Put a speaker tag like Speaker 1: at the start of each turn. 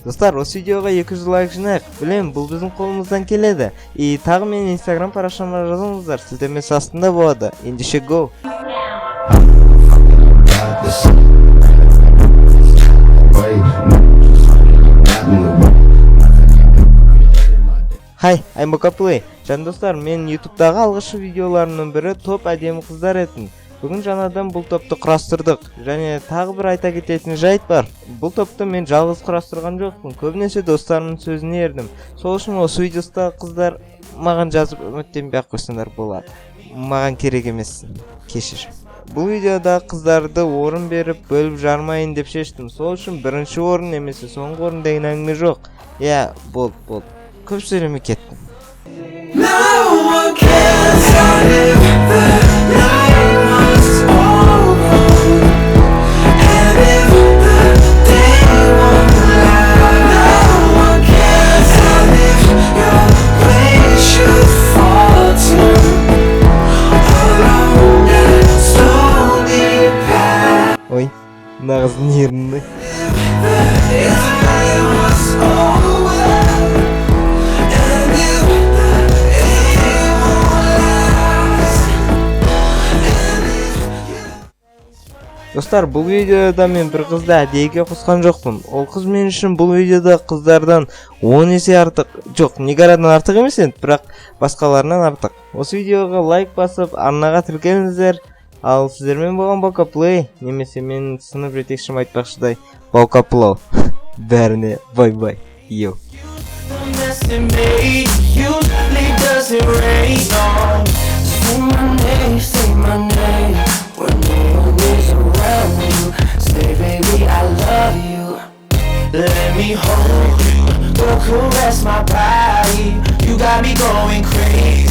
Speaker 1: Достар, осы видеоға 200 лайк жинайық. Білем, бұл біздің қолымыздан келеді. И тағы мен Instagram парақшама жазыңыздар, сілтемесі астында болады. Ендеше go! Хай, I'm Bokaplay. Жан достар, мен YouTube'дағы алғашқы видеоларымның бірі топ әдемі қыздар етін. Бүгін жаңадан бұл топты құрастырдық. Және тағы бір айта кететін жайт бар. Бұл топты мен жалғыз құрастырған жоқпын. Көбінесе достарымның сөзіне ердім. Сол үшін осы видеостағы қыздар маған жазып үміттенбей ақ қойсаңдар болады. Маған керек емес. Кешір. Бұл видеода қыздарды орын беріп, бөліп жармайын деп шештім. Сол үшін бірінші орын немесе соңғы орын деген әңгіме жоқ. Я, болды. Көп сөйлемей кеттім. Ой, нағыз нервный. Достар, бұл видеода мен бір қызды әдейіге қосқан жоқпын. Ол қыз мен үшін бұл видеода қыздардан 10 есе артық. Жоқ, Нигарадан артық емес енді, бірақ басқаларынан артық. Осы видеоға лайк басып, арнаға тіркеліңіздер. Ал сіздермен болған Bokaplay, немесе мен сынып жетекшім айтпақшыдай Bokaplay. Бәріне бай-бай. Йоу.
Speaker 2: Let me hold you, go caress my body. You got me going crazy.